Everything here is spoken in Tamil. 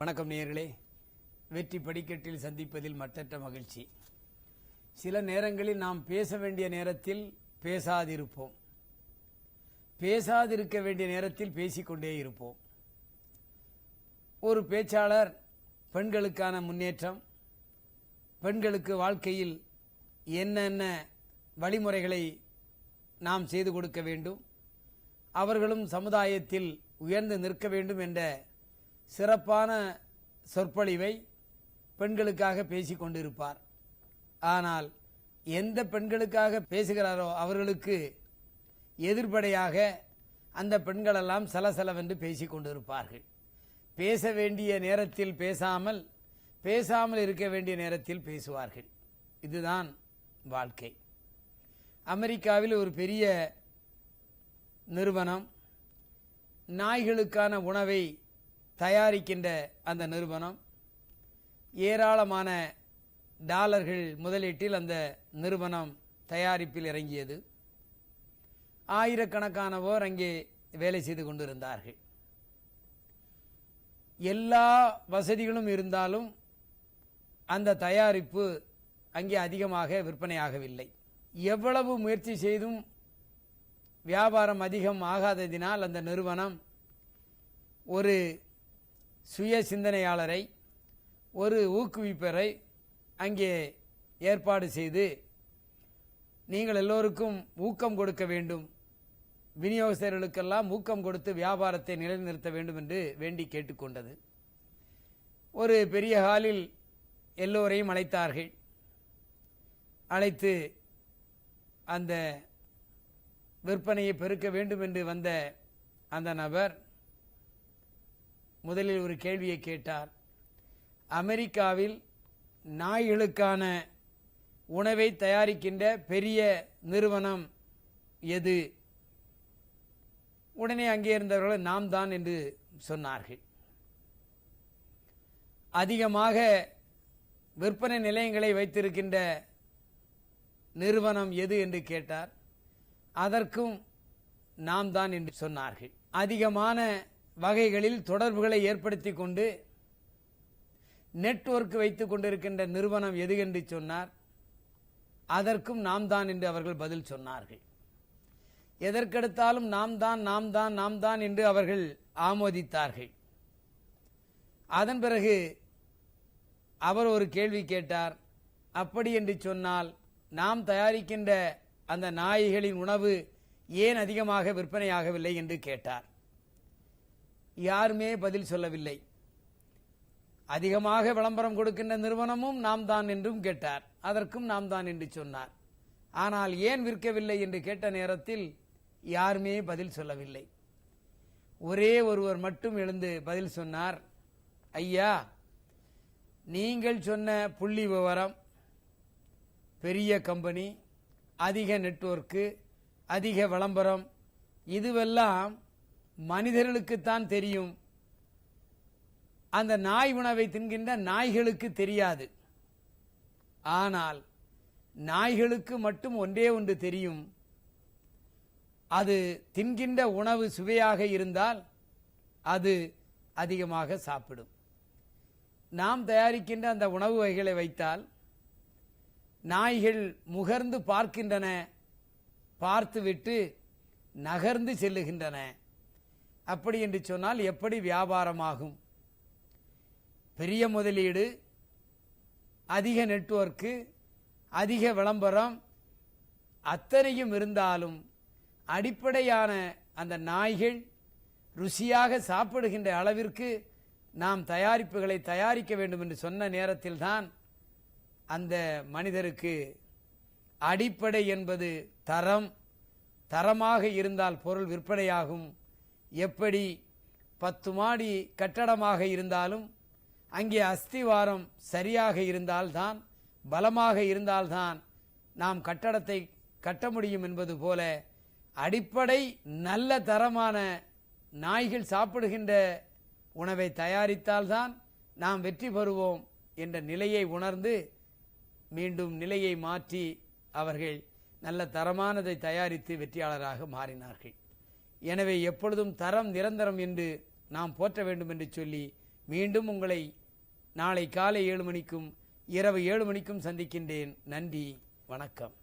வணக்கம் நேயர்களே, வெற்றி படிக்கட்டில் சந்திப்பதில் மற்றற்ற மகிழ்ச்சி. சில நேரங்களில் நாம் பேச வேண்டிய நேரத்தில் பேசாதிருப்போம், பேசாதிருக்க வேண்டிய நேரத்தில் பேசிக்கொண்டே இருப்போம். ஒரு பேச்சாளர் பெண்களுக்கான முன்னேற்றம், பெண்களுக்கு வாழ்க்கையில் என்னென்ன வழிமுறைகளை நாம் செய்து கொடுக்க வேண்டும், அவர்களும் சமுதாயத்தில் உயர்ந்து நிற்க வேண்டும் என்ற சிறப்பான சொற்பொழிவை பெண்களுக்காக பேசிக் கொண்டிருப்பார். ஆனால் எந்த பெண்களுக்காக பேசுகிறாரோ அவர்களுக்கு எதிர்ப்படையாக அந்த பெண்களெல்லாம் சலசலவென்று பேசிக் கொண்டிருப்பார்கள். பேச வேண்டிய நேரத்தில் பேசாமல், பேசாமல் இருக்க வேண்டிய நேரத்தில் பேசுவார்கள். இதுதான் வாழ்க்கை. அமெரிக்காவில் ஒரு பெரிய நிறுவனம் நாய்களுக்கான உணவை தயாரிக்கின்ற அந்த நிறுவனம் ஏராளமான டாலர்கள் முதலீட்டில் அந்த நிறுவனம் தயாரிப்பில் இறங்கியது. ஆயிரக்கணக்கானவோர் அங்கே வேலை செய்து கொண்டிருந்தார்கள். எல்லா வசதிகளும் இருந்தாலும் அந்த தயாரிப்பு அங்கே அதிகமாக விற்பனையாகவில்லை. எவ்வளவு முயற்சி செய்தும் வியாபாரம் அதிகம் ஆகாததினால் அந்த நிறுவனம் ஒரு சுய சிந்தனையாளரை, ஒரு ஊக்குவிப்பரை அங்கே ஏற்பாடு செய்து, நீங்கள் எல்லோருக்கும் ஊக்கம் கொடுக்க வேண்டும், விநியோகஸ்தர்களுக்கெல்லாம் ஊக்கம் கொடுத்து வியாபாரத்தை நிலைநிறுத்த வேண்டும் என்று வேண்டி கேட்டுக்கொண்டது. ஒரு பெரிய ஹாலில் எல்லோரையும் அழைத்தார்கள். அழைத்து அந்த விற்பனையை பெருக்க வேண்டும் என்று வந்த அந்த நபர் முதலில் ஒரு கேள்வியை கேட்டார். அமெரிக்காவில் நாய்களுக்கான உணவை தயாரிக்கின்ற பெரிய நிறுவனம் எது? உடனே அங்கே இருந்தவர்கள் நாம் தான் என்று சொன்னார்கள். அதிகமாக விற்பனை நிலையங்களை வைத்திருக்கின்ற நிறுவனம் எது என்று கேட்டார். அதற்கும் நாம் தான் என்று சொன்னார்கள். அதிகமான வகைகளில் தொடர்புகளை ஏற்படுத்தி கொண்டு நெட்வொர்க் வைத்துக் கொண்டிருக்கின்ற நிறுவனம் எது என்று சொன்னார். அதற்கும் நாம் தான் என்று அவர்கள் பதில் சொன்னார்கள். எதற்கெடுத்தாலும் நாம் தான் நாம் தான் நாம் தான் என்று அவர்கள் ஆமோதித்தார்கள். அதன் பிறகு அவர் ஒரு கேள்வி கேட்டார். அப்படி என்று சொன்னால் நாம் தயாரிக்கின்ற அந்த நாய்களின் உணவு ஏன் அதிகமாக விற்பனையாகவில்லை என்று கேட்டார். யாருமே பதில் சொல்லவில்லை. அதிகமாக விளம்பரம் கொடுக்கின்ற நிறுவனமும் நாம் தான் என்றும் கேட்டார். அதற்கும் நாம் தான் என்று சொன்னார். ஆனால் ஏன் விற்கவில்லை என்று கேட்ட நேரத்தில் யாருமே பதில் சொல்லவில்லை. ஒரே ஒருவர் மட்டும் எழுந்து பதில் சொன்னார். ஐயா, நீங்கள் சொன்ன புள்ளி விவரம், பெரிய கம்பெனி, அதிக நெட்வொர்க்கு, அதிக விளம்பரம், இதுவெல்லாம் மனிதர்களுக்குத்தான் தெரியும். அந்த நாய் உணவை தின்கின்ற நாய்களுக்கு தெரியாது. ஆனால் நாய்களுக்கு மட்டும் ஒன்றே ஒன்று தெரியும். அது தின்கின்ற உணவு சுவையாக இருந்தால் அது அதிகமாக சாப்பிடும். நாம் தயாரிக்கின்ற அந்த உணவு வகைகளை வைத்தால் நாய்கள் முகர்ந்து பார்க்கின்றன, பார்த்துவிட்டு நகர்ந்து செல்லுகின்றன. அப்படி என்று சொன்னால் எப்படி வியாபாரமாகும்? பெரிய முதலீடு, அதிக நெட்வொர்க்கு, அதிக விளம்பரம் அத்தனையும் இருந்தாலும் அடிப்படையான அந்த நாய்கள் ருசியாக சாப்பிடுகின்ற அளவிற்கு நாம் தயாரிப்புகளை தயாரிக்க வேண்டும் என்று சொன்ன நேரத்தில் தான் அந்த மனிதருக்கு அடிப்படை என்பது தரம், தரமாக இருந்தால் பொருள் விற்பனையாகும். எப்படி 10 மாடி கட்டடமாக இருந்தாலும் அங்கே அஸ்திவாரம் சரியாக இருந்தால்தான், பலமாக இருந்தால்தான் நாம் கட்டடத்தை கட்ட முடியும் என்பது போல அடிப்படை நல்ல தரமான நாய்கள் சாப்பிடுகின்ற உணவை தயாரித்தால்தான் நாம் வெற்றி பெறுவோம் என்ற நிலையை உணர்ந்து மீண்டும் நிலையை மாற்றி அவர்கள் நல்ல தரமானதை தயாரித்து வெற்றியாளராக மாறினார்கள். எனவே எப்பொழுதும் தரம் நிரந்தரம் என்று நாம் போற்ற வேண்டும் என்று சொல்லி மீண்டும் உங்களை நாளை காலை 7 மணிக்கும் இரவு 7 மணிக்கும் சந்திக்கின்றேன். நன்றி, வணக்கம்.